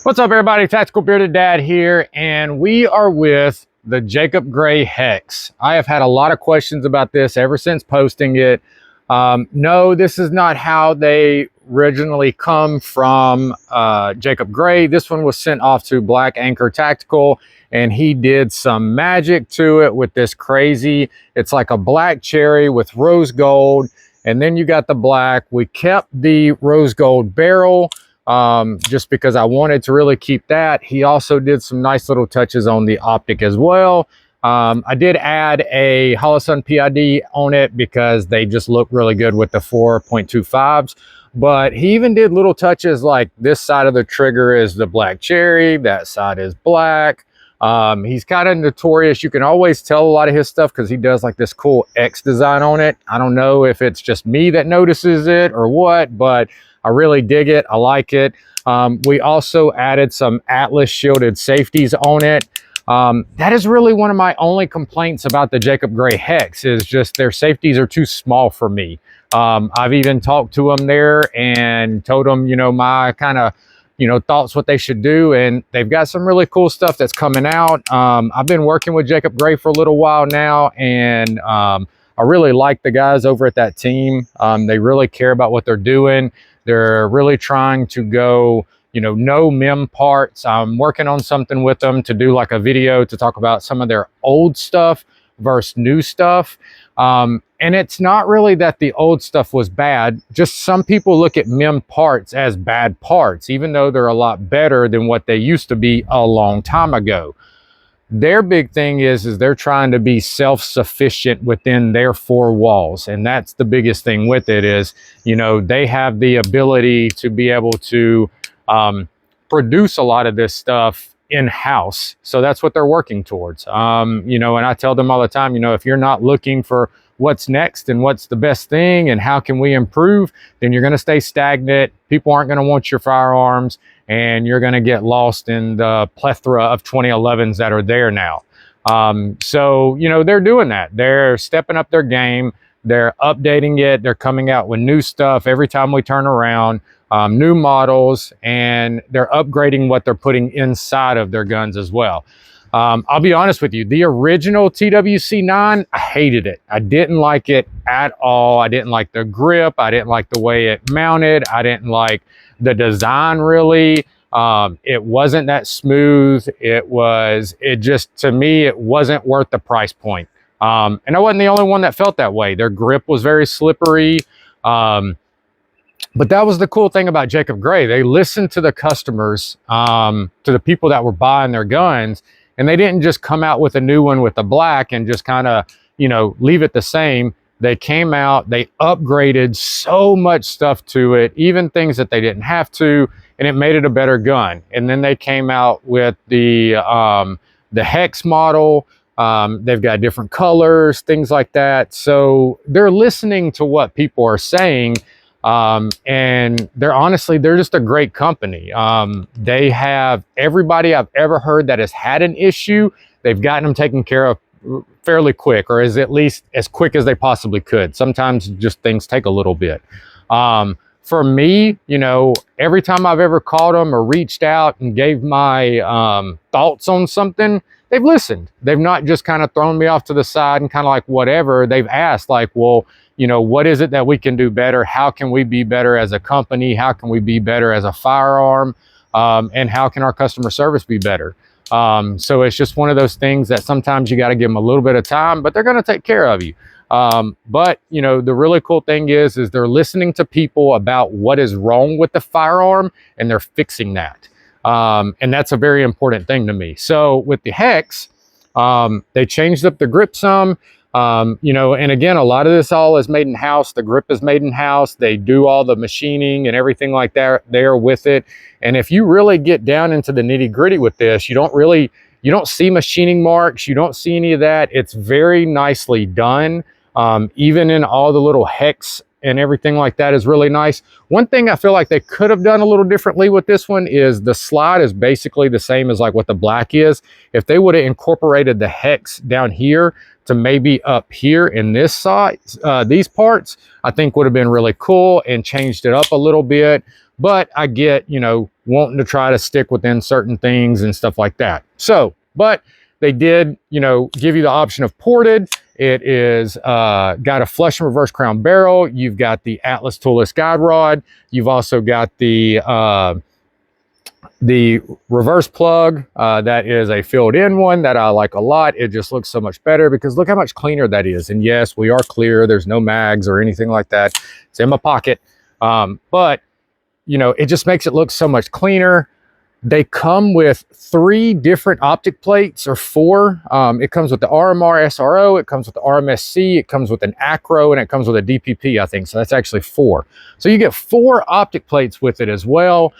What's up, everybody? Tactical Bearded Dad here, and we are with the Jacob Grey Hex. I have had a lot of questions about this ever since posting it. No, this is not how they originally come from Jacob Grey. This one was sent off to BlackAnchorTactical, and he did some magic to it with this crazy, it's like a black cherry with rose gold, and then you got the black. We kept the rose gold barrel, just because I wanted to really keep that. He also did some nice little touches on the optic as well. I did add a Holosun PID on it because they just look really good with the 4.25s. But he even did little touches like this side of the trigger is the black cherry, that side is black. He's kind of notorious. You can always tell a lot of his stuff because he does like this cool X design on it. I don't know if it's just me that notices it or what, but I really dig it. I like it. We also added some Atlas shielded safeties on it. That is really one of my only complaints about the Jacob Grey Hex is just their safeties are too small for me. I've even talked to them there and told them, my kind of, thoughts what they should do. And they've got some really cool stuff that's coming out. I've been working with Jacob Grey for a little while now, and I really like the guys over at that team. They really care about what they're doing. They're really trying to go, no mem parts. I'm working on something with them to do like a video to talk about some of their old stuff versus new stuff. And it's not really that the old stuff was bad. Just some people look at mem parts as bad parts, even though they're a lot better than what they used to be a long time ago. Their big thing is they're trying to be self-sufficient within their four walls. And that's the biggest thing with it is, they have the ability to be able to produce a lot of this stuff in-house. So that's what they're working towards. And I tell them all the time, if you're not looking for what's next and what's the best thing and how can we improve, then you're going to stay stagnant. People aren't going to want your firearms, and you're going to get lost in the plethora of 2011s that are there now. So, they're doing that. They're stepping up their game. They're updating it. They're coming out with new stuff every time we turn around, new models, and they're upgrading what they're putting inside of their guns as well. I'll be honest with you, the original TWC9, I hated it. I didn't like it at all. I didn't like the grip. I didn't like the way it mounted. I didn't like the design really. It wasn't that smooth. To me, it wasn't worth the price point. And I wasn't the only one that felt that way. Their grip was very slippery. But that was the cool thing about Jacob Grey. They listened to the customers, to the people that were buying their guns, and they didn't just come out with a new one with the black and just kind of, leave it the same. They came out, they upgraded so much stuff to it, even things that they didn't have to, and it made it a better gun. And then they came out with the Hex model. They've got different colors, things like that. So they're listening to what people are saying. And they're just a great company. They have everybody I've ever heard that has had an issue, they've gotten them taken care of fairly quick, or at least as quick as they possibly could. Sometimes just things take a little bit. For me, every time I've ever called them or reached out and gave my thoughts on something, they've listened. They've not just kind of thrown me off to the side and kind of like whatever. They've asked like, well, what is it that we can do better? How can we be better as a company? How can we be better as a firearm? And how can our customer service be better? So it's just one of those things that sometimes you got to give them a little bit of time, but they're going to take care of you. But the really cool thing is they're listening to people about what is wrong with the firearm, and they're fixing that. And that's a very important thing to me. So with the Hex, they changed up the grip some. And again, a lot of this all is made in house. The grip is made in house. They do all the machining and everything like that there with it. And if you really get down into the nitty gritty with this, you don't see machining marks. You don't see any of that. It's very nicely done. Even in all the little hex and everything like that is really nice. One thing I feel like they could have done a little differently with this one is the slide is basically the same as like what the black is. If they would have incorporated the hex down here to maybe up here in this side, these parts, I think would have been really cool and changed it up a little bit. But I get, wanting to try to stick within certain things and stuff like that. So, but they did, you know, give you the option of ported. It is got a flush and reverse crown barrel. You've got the Atlas toolless guide rod. You've also got the reverse plug. That is a filled in one that I like a lot. It just looks so much better because look how much cleaner that is. And yes, we are clear. There's no mags or anything like that. It's in my pocket. But you know, it just makes it look so much cleaner. They come with 3 different optic plates, or 4. It comes with the RMR SRO, it comes with the RMSC, it comes with an acro, and it comes with a DPP, I think. So that's actually 4. So you get 4 optic plates with it as well.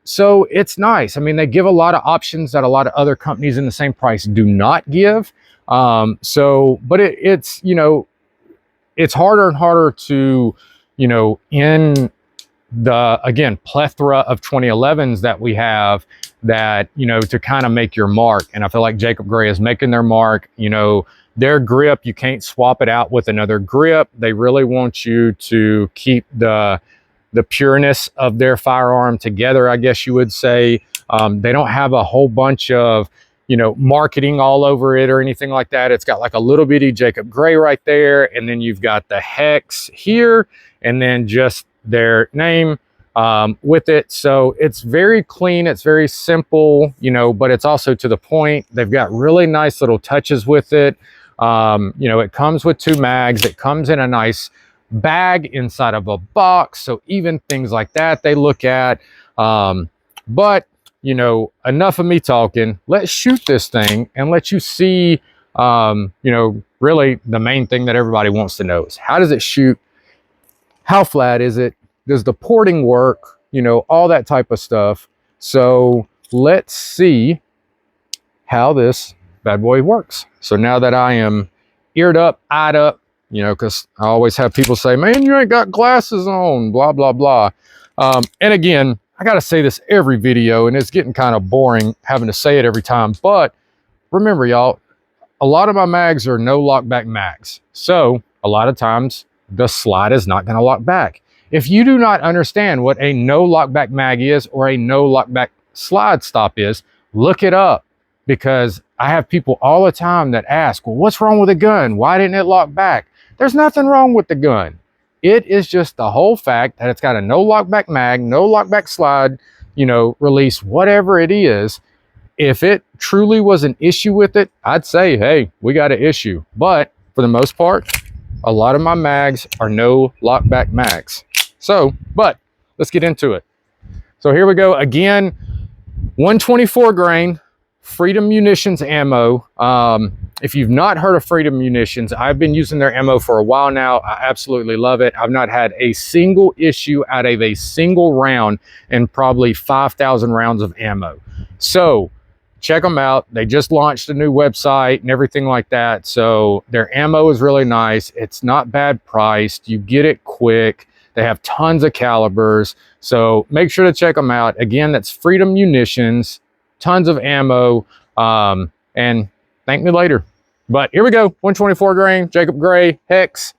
So it's nice. I mean, they give a lot of options that a lot of other companies in the same price do not give. But it's, you know, it's harder and harder to, you know, in the, again, plethora of 2011s that we have, that, you know, to kind of make your mark. And I feel like Jacob Grey is making their mark. You know, their grip, you can't swap it out with another grip. They really want you to keep the pureness of their firearm together, I guess you would say. They don't have a whole bunch of, you know, marketing all over it or anything like that. It's got like a little bitty Jacob Grey right there, and then you've got the hex here, and then just their name with it. So it's very clean, it's very simple, you know, but it's also to the point. They've got really nice little touches with it. You know, it comes with 2 mags. It comes in a nice bag inside of a box, so even things like that they look at. But you know, enough of me talking. Let's shoot this thing and let you see, you know, really the main thing that everybody wants to know is, how does it shoot? How flat is it? Does the porting work? You know, all that type of stuff. So let's see how this bad boy works. So now that I am eared up, eyed up, you know, because I always have people say, man, you ain't got glasses on, blah, blah, blah. And again, I got to say this every video, and it's getting kind of boring having to say it every time. But remember, y'all, a lot of my mags are no lockback mags. So a lot of times the slide is not going to lock back. If you do not understand what a no lockback mag is, or a no lockback slide stop is, look it up, because I have people all the time that ask, well, what's wrong with the gun? Why didn't it lock back? There's nothing wrong with the gun. It is just the whole fact that it's got a no lockback mag, no lockback slide, you know, release, whatever it is. If it truly was an issue with it, I'd say, hey, we got an issue. But for the most part, a lot of my mags are no lockback mags. So, but let's get into it. So here we go again, 124 grain Freedom Munitions ammo. If you've not heard of Freedom Munitions, I've been using their ammo for a while now. I absolutely love it. I've not had a single issue out of a single round in probably 5,000 rounds of ammo. So check them out. They just launched a new website and everything like that. So their ammo is really nice. It's not bad priced. You get it quick. They have tons of calibers. So make sure to check them out. Again, that's Freedom Munitions, tons of ammo, and thank me later. But here we go, 124 grain, Jacob Grey Hex.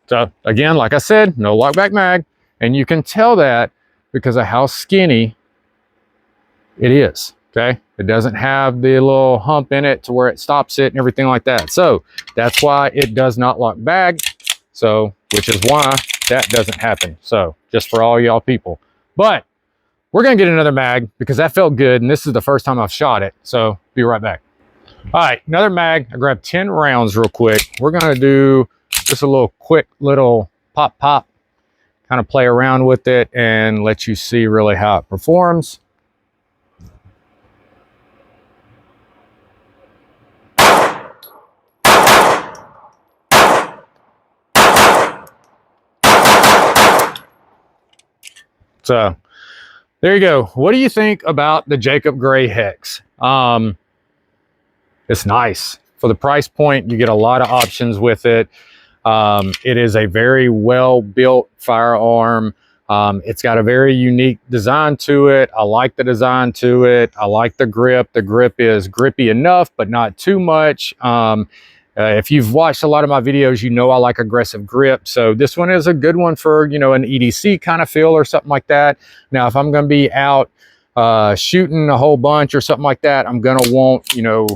So again, like I said, no lockback mag, and you can tell that because of how skinny it is. Okay, it doesn't have the little hump in it to where it stops it and everything like that. So that's why it does not lock back. So, which is why that doesn't happen. So just for all y'all people. But we're gonna get another mag because that felt good, and this is the first time I've shot it. So be right back. All right, another mag. I grabbed 10 rounds real quick. We're gonna do just a little quick little pop, kind of play around with it and let you see really how it performs. So there you go. What do you think about the Jacob Grey Hex? It's nice. For the price point, you get a lot of options with it. It is a very well built firearm. It's got a very unique design to it. I like the design to it. I like the grip. The grip is grippy enough, but not too much. If you've watched a lot of my videos, you know I like aggressive grip. So this one is a good one for, you know, an EDC kind of feel or something like that. Now, if I'm going to be out shooting a whole bunch or something like that, I'm going to want, you know,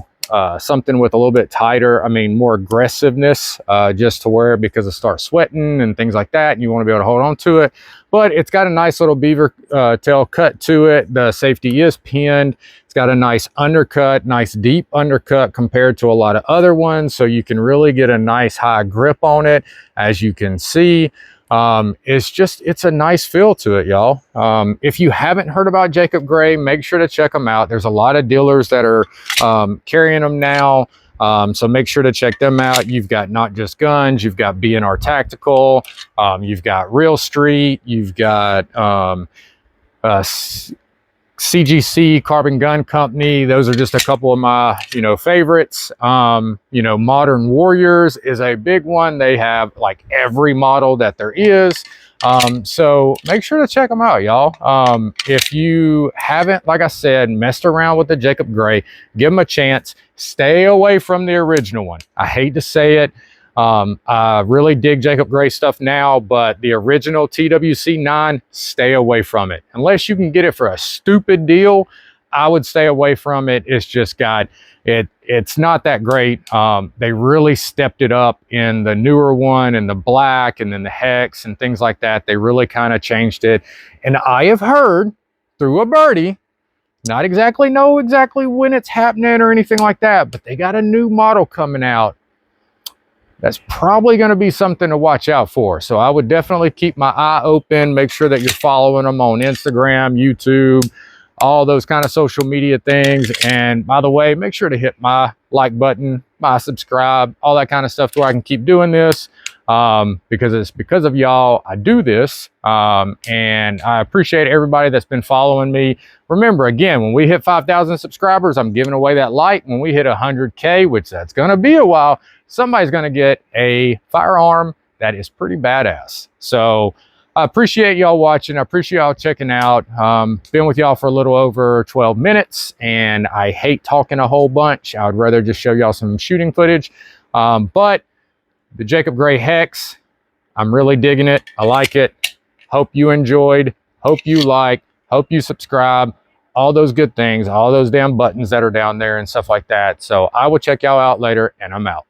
something with a little bit tighter, I mean, more aggressiveness, just to wear it because it starts sweating and things like that. And you want to be able to hold on to it. But it's got a nice little beaver tail cut to it. The safety is pinned. It's got a nice undercut, nice deep undercut compared to a lot of other ones. So you can really get a nice high grip on it, as you can see. It's a nice feel to it, y'all. If you haven't heard about Jacob Grey, make sure to check them out. There's a lot of dealers that are carrying them now. So make sure to check them out. You've got Not Just Guns, you've got B&R Tactical, you've got Real Street, you've got CGC, Carbon Gun Company. Those are just a couple of my, you know, favorites. You know, Modern Warriors is a big one. They have like every model that there is. So make sure to check them out, y'all. If you haven't, like I said, messed around with the Jacob Grey, give them a chance. Stay away from the original one. I hate to say it. I really dig Jacob Grey stuff now, but the original TWC9, stay away from it. Unless you can get it for a stupid deal, I would stay away from it. It's just got, it's not that great. They really stepped it up in the newer one and the black and then the Hex and things like that. They really kind of changed it. And I have heard through a birdie, not exactly know exactly when it's happening or anything like that, but they got a new model coming out. That's probably going to be something to watch out for. So I would definitely keep my eye open. Make sure that you're following them on Instagram, YouTube, all those kind of social media things. And by the way, make sure to hit my like button, my subscribe, all that kind of stuff so I can keep doing this. Because it's because of y'all I do this. And I appreciate everybody that's been following me. Remember, again, when we hit 5,000 subscribers, I'm giving away that light. When we hit 100K, which that's going to be a while, somebody's going to get a firearm that is pretty badass. So I appreciate y'all watching. I appreciate y'all checking out. Been with y'all for a little over 12 minutes, and I hate talking a whole bunch. I would rather just show y'all some shooting footage. But the Jacob Grey Hex, I'm really digging it. I like it. Hope you enjoyed. Hope you like. Hope you subscribe. All those good things, all those damn buttons that are down there and stuff like that. So I will check y'all out later, and I'm out.